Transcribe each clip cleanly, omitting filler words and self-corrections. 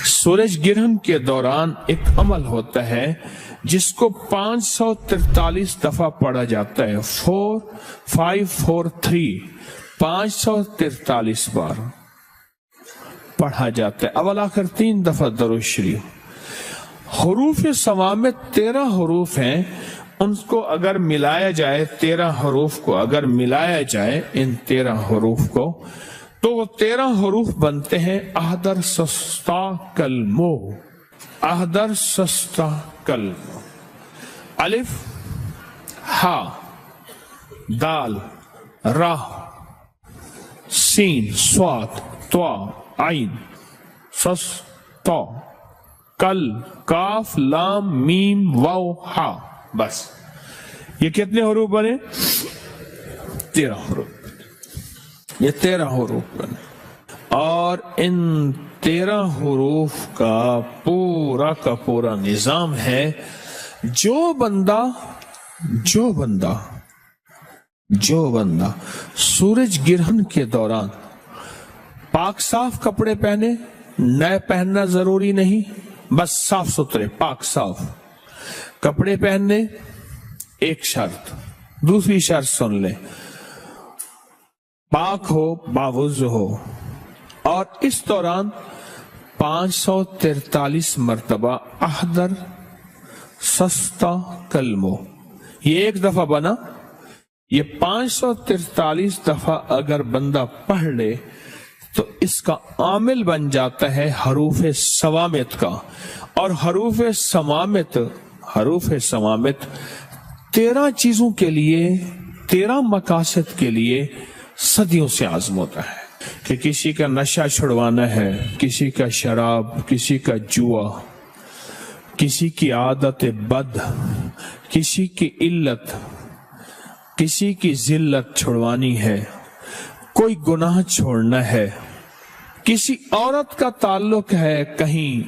सूरज ग्रहण के दौरान एक अमल होता है जिसको 543 दफा पढ़ा जाता है। 4543 543 बार पढ़ा जाता है। अवल आखिर 3 दफा दरूद शरीफ। हरूफ समा में 13 हरूफ हैं, उनको अगर मिलाया जाए, 13 हरूफ को अगर मिलाया जाए, इन 13 हरूफ को, तो वो 13 हरूफ बनते हैं अहदर सस्ता कलमो। अहदर सस्ता कलमो। अलिफ, हा, दाल, रा, सीन, स्वाद, त्वा, आइन, सस, तो, कल, काफ, लाम, मीम, वाव, हा। बस ये कितने हरूफ बने? 13 हरूफ। ये 13 हरूफ बने और इन 13 हरूफ का पूरा निजाम है। जो बंदा सूरज ग्रहण के दौरान पाक साफ कपड़े पहने, नए पहनना जरूरी नहीं, बस साफ सुथरे पाक साफ कपड़े पहनने, एक शर्त। दूसरी शर्त सुन ले, पाक हो, बावुज़ु हो, और इस दौरान 543 मर्तबा अहदर सस्ता कलमो। ये एक दफा बना, ये 543 दफा अगर बंदा पढ़ ले तो इसका आमिल बन जाता है हरूफ सवामित का। और हरूफ सवामित 13 चीजों के लिए, 13 मकासद के लिए सदियों से आज़म होता है कि किसी का नशा छुड़वाना है, किसी का शराब, किसी का जुआ, किसी की आदत बद, किसी की इल्लत, किसी की जिल्लत छुड़वानी है, कोई गुनाह छोड़ना है, किसी औरत का ताल्लुक है कहीं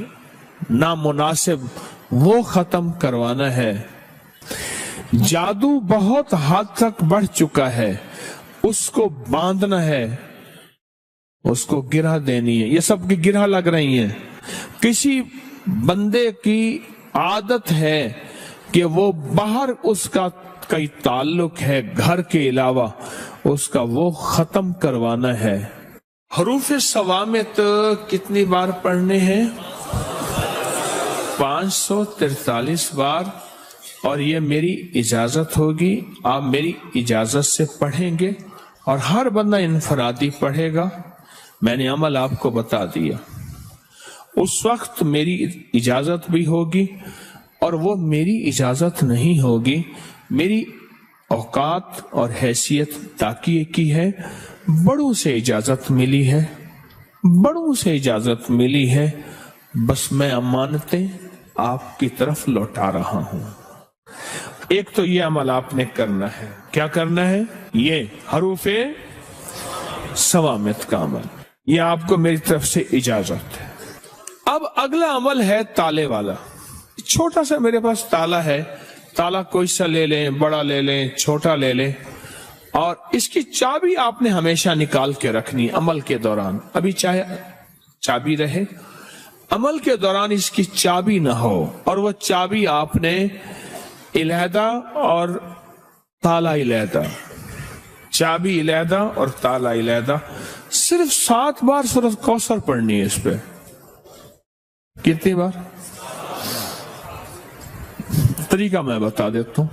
नामुनासिब, वो खत्म करवाना है, जादू बहुत हद तक बढ़ चुका है, उसको बांधना है, उसको गिरह देनी है। ये सब की गिरह लग रही हैं। किसी बंदे की आदत है कि वो बाहर उसका कई ताल्लुक है घर के अलावा, उसका वो खत्म करवाना है। हरूफ सवामित कितनी बार पढ़ने हैं? 543 बार। और ये मेरी इजाजत होगी, आप मेरी इजाजत से पढ़ेंगे और हर बंदा इनफरादी पढ़ेगा। मैंने अमल आपको बता दिया। उस वक्त मेरी इजाजत भी होगी और वो मेरी इजाजत नहीं होगी, मेरी औकात और हैसियत ताकिए की है। बड़ों से इजाजत मिली है, बड़ों से इजाजत मिली है, बस मैं अमानतें आपकी तरफ लौटा रहा हूं। एक तो ये अमल आपने करना है। क्या करना है? ये हरूफे सवामित का अमल, ये आपको मेरी तरफ से इजाजत है। अब अगला अमल है ताले वाला। छोटा सा मेरे पास ताला है, ताला कोई सा ले लें, बड़ा ले लें, छोटा ले लें, और इसकी चाबी आपने हमेशा निकाल के रखनी अमल के दौरान। अभी चाहे चाबी रहे, अमल के दौरान इसकी चाबी ना हो, और वो चाबी आपने इलहदा और ताला इलहदा, चाबी इलहदा और ताला इलहदा, सिर्फ 7 बार सूरत कौसर पढ़नी है इस पे। कितनी बार? तरीका मैं बता देता हूं,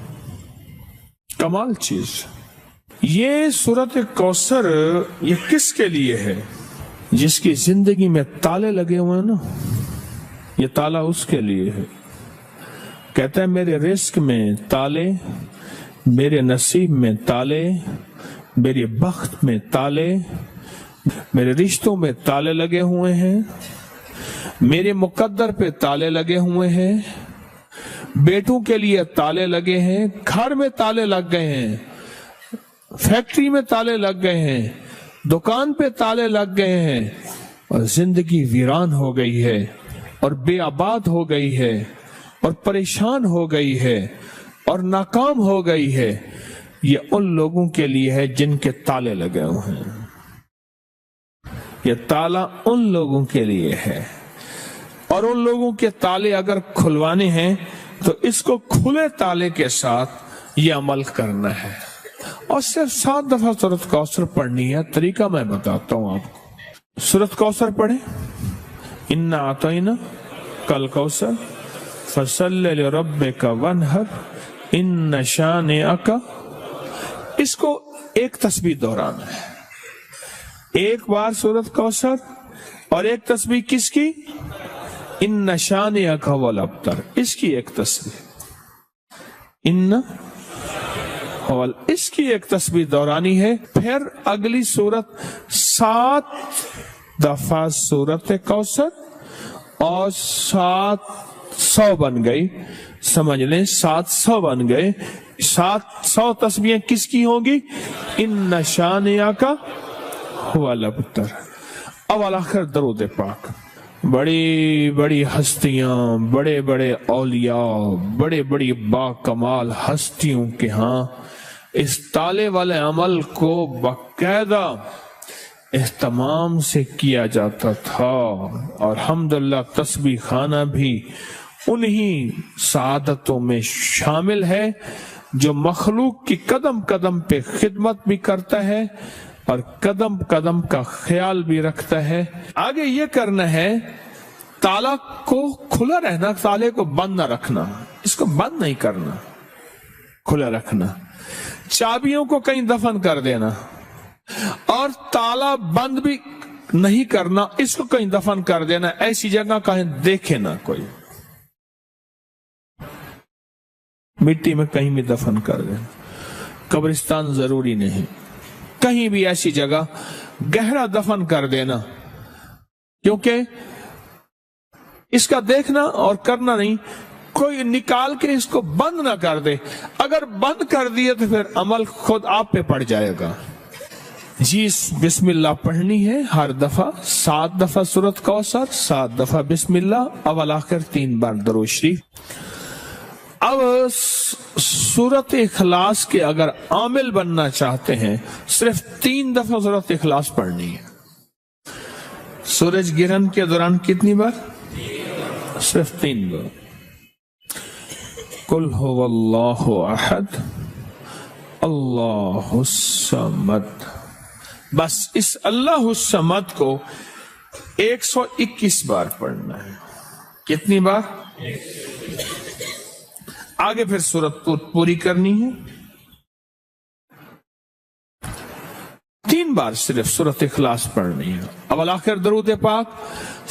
कमाल चीज। ये सूरत कौसर ये किसके लिए है? जिसकी जिंदगी में ताले लगे हुए हैं ना, ये ताला उसके लिए है। कहता है मेरे रिस्क में ताले, मेरे नसीब में ताले, मेरे बख्त में ताले, मेरे रिश्तों में ताले लगे हुए हैं, मेरे मुकद्दर पे ताले लगे हुए हैं, बेटों के लिए ताले लगे हैं, घर में ताले लग गए हैं, फैक्ट्री में ताले लग गए हैं, दुकान पे ताले लग गए हैं, और जिंदगी वीरान हो गई है और बेआबाद हो गई है और परेशान हो गई है और नाकाम हो गई है। ये उन लोगों के लिए है जिनके ताले लगे हुए हैं। ये ताला उन लोगों के लिए है। اور ان لوگوں کے تالے اگر کھلوانے ہیں تو اس کو کھلے تالے کے ساتھ یہ عمل کرنا ہے، اور صرف 7 دفعہ سورۃ کوثر پڑھنی ہے۔ طریقہ میں بتاتا ہوں آپ کو۔ سورۃ کوثر پڑھیں، انا اعطیناک الکوثر فصلی لربک وانحر ان شانئک، اس کو ایک تسبیح دہرانا ہے، ایک بار سورۃ کوثر اور ایک تسبیح کس کی؟ ان شانئک هو الابتر، اس کی ایک تسبیح، اس کی ایک تسبیح دورانی ہے۔ پھر اگلی سورت 7 دفعہ سورت کوثر اور 700 بن گئی، سمجھ لیں 700 بن گئے۔ 700 تسبیحیں کس کی ہوں گی؟ ان شانئک هو الابتر۔ اول آخر درود پاک۔ بڑی بڑی ہستیاں، بڑے بڑے اولیاء، بڑے بڑی با کمال ہستیوں کے ہاں اس تالے والے عمل کو باقاعدہ اہتمام سے کیا جاتا تھا، اور الحمدللہ تسبیح خانہ بھی انہی سعادتوں میں شامل ہے جو مخلوق کی قدم قدم پہ خدمت بھی کرتا ہے اور قدم قدم کا خیال بھی رکھتا ہے۔ آگے یہ کرنا ہے، تالا کو کھلا رہنا، تالے کو بند نہ رکھنا، اس کو بند نہیں کرنا، کھلا رکھنا۔ چابیوں کو کہیں دفن کر دینا، اور تالا بند بھی نہیں کرنا، اس کو کہیں دفن کر دینا، ایسی جگہ کہیں دیکھے نہ کوئی، مٹی میں کہیں بھی دفن کر دینا، قبرستان ضروری نہیں، کہیں بھی ایسی جگہ گہرا دفن کر دینا، کیونکہ اس کا دیکھنا اور کرنا نہیں، کوئی نکال کے اس کو بند نہ کر دے، اگر بند کر دیے تو پھر عمل خود آپ پہ پڑ جائے گا۔ جی بسم اللہ پڑھنی ہے ہر دفعہ، 7 دفعہ سورۃ کوثر، 7 دفعہ بسم اللہ، اول آخر 3 بار درود شریف۔ اب سورۃ اخلاص کے اگر عامل بننا چاہتے ہیں، صرف 3 دفعہ سورۃ اخلاص پڑھنی ہے۔ سورج گرہن کے دوران کتنی بار؟ صرف 3 بار۔ قل هو اللہ احد اللہ الصمد، بس اس اللہ الصمد کو 121 بار پڑھنا ہے۔ کتنی بار؟ آگے پھر سورت پوری کرنی ہے، 3 بار صرف سورت اخلاص پڑھنی ہے۔ اول آخر درود پاک۔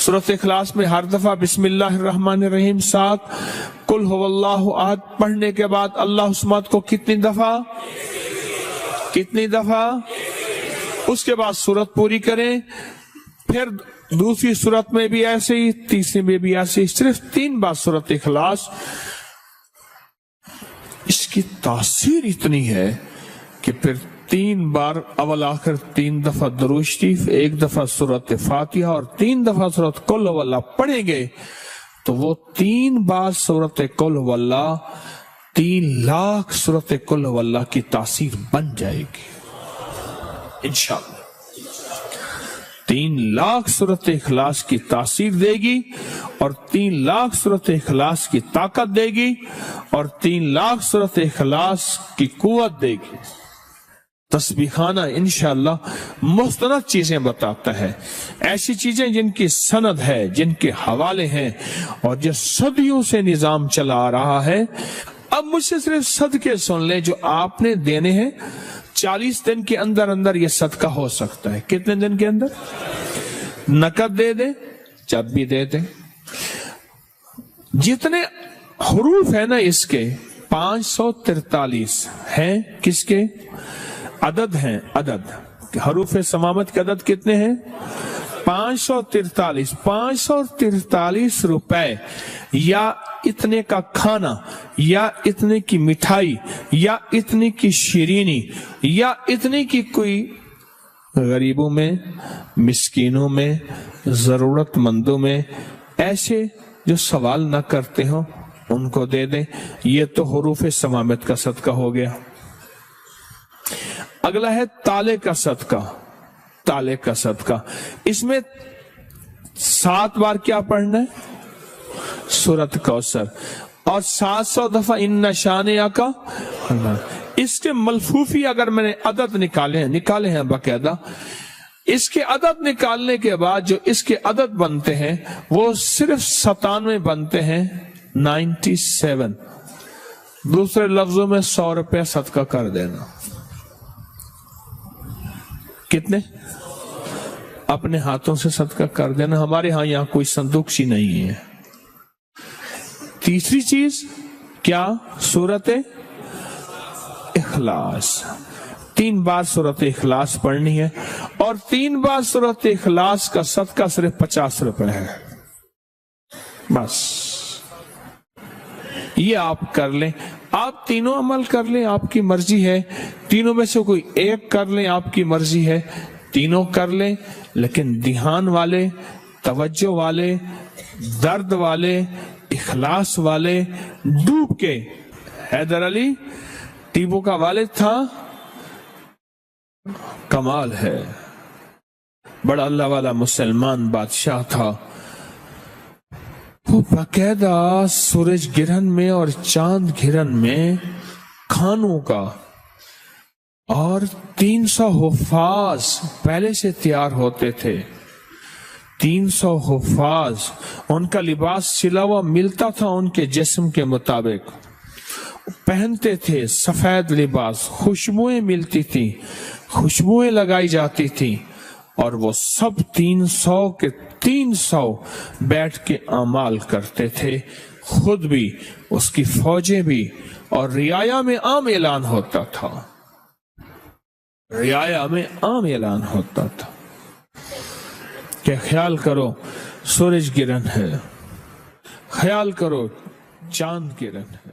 سورت اخلاص میں ہر دفعہ بسم اللہ الرحمن الرحیم 7، قل هو اللہ احد پڑھنے کے بعد اللہ الصمد کو کتنی دفعہ؟ اس کے بعد سورت پوری کریں، پھر دوسری سورت میں بھی ایسے ہی، تیسری میں بھی ایسے ہی، صرف 3 بار سورت اخلاص۔ اس کی تاثیر اتنی ہے کہ پھر 3 بار اول آخر 3 دفعہ درود شریف، 1 دفعہ سورۃ فاتحہ اور 3 دفعہ سورۃ قل هو اللہ پڑھیں گے تو وہ 3 بار سورۃ قل هو اللہ 3 لاکھ سورۃ قل هو اللہ کی تاثیر بن جائے گی انشاءاللہ۔ 3 لاکھ سورۃ اخلاص کی تاثیر دے گی، اور 3 لاکھ سورۃ اخلاص کی طاقت دے گی، اور 3 لاکھ سورۃ اخلاص کی قوت دے گی۔ تسبیح خانہ انشاءاللہ مستند چیزیں بتاتا ہے، ایسی چیزیں جن کی سند ہے، جن کے حوالے ہیں، اور جو صدیوں سے نظام چلا آ رہا ہے۔ اب مجھ سے صرف صدقے سن لیں جو آپ نے دینے ہیں، 40 دن کے اندر اندر یہ صدقہ ہو سکتا ہے۔ کتنے دن کے اندر؟ نقد دے دیں، جب بھی دے دیں۔ جتنے حروف ہیں نا اس کے 543 ہیں، کس کے؟ عدد ہیں، عدد حروف سمامت کے عدد کتنے ہیں؟ 543 543 روپے یا اتنے کا کھانا، یا اتنے کی مٹھائی، یا اتنے کی شیرینی، یا اتنے کی کوئی غریبوں میں، مسکینوں میں، ضرورت مندوں میں، ایسے جو سوال نہ کرتے ہوں ان کو دے دیں۔ یہ تو حروف سمامت کا صدقہ ہو گیا۔ اگلا ہے تالے کا صدقہ۔ تالے کا صدقہ، اس میں 7 بار کیا پڑھنا ہے؟ सूरत कौसर, और 700 दफा इन्ना शानिया का। इसके मलफूफी अगर मैंने अदद निकाले हैं बाकायदा, इसके अदद निकालने के बाद जो इसके अदद बनते हैं वो सिर्फ 97 बनते हैं, 97। दूसरे लफ्जों में 100 रुपया सदका कर देना। कितने? अपने हाथों से सदका कर देना। हमारे यहां कोई संदूक सी नहीं है। तीसरी चीज क्या? सूरत इखलास। 3 बार सूरत इखलास पढ़नी है, और 3 बार सूरत इखलास का सदका सिर्फ 50 रुपए है। बस ये आप कर लें। आप तीनों अमल कर लें, आपकी मर्जी है। तीनों में से कोई एक कर लें, आपकी मर्जी है। तीनों कर लें, लेकिन ध्यान वाले, तवज्जो वाले, दर्द वाले, इखलास वाले, डूब के। हैदर अली टीपू का वालिद था, कमाल है, बड़ा अल्लाह वाला मुसलमान बादशाह था। वो बाकायदा सूरज गिरहन में और चांद गिरहन में खानों का और 300 हुफ्फाज पहले से तैयार होते थे। 300 हुफ्फाज, उनका लिबास सिला हुआ मिलता था उनके जिस्म के मुताबिक, पहनते थे सफेद लिबास, खुशबुएं मिलती थी, खुशबुएं लगाई जाती थी, और वो सब 300 के 300 बैठ के अमाल करते थे, खुद भी, उसकी फौजें भी। और रियाया में आम ऐलान होता था, रियाया में आम ऐलान होता था कि ख्याल करो सूरज गिरहन है, ख्याल करो चांद गिरहन है।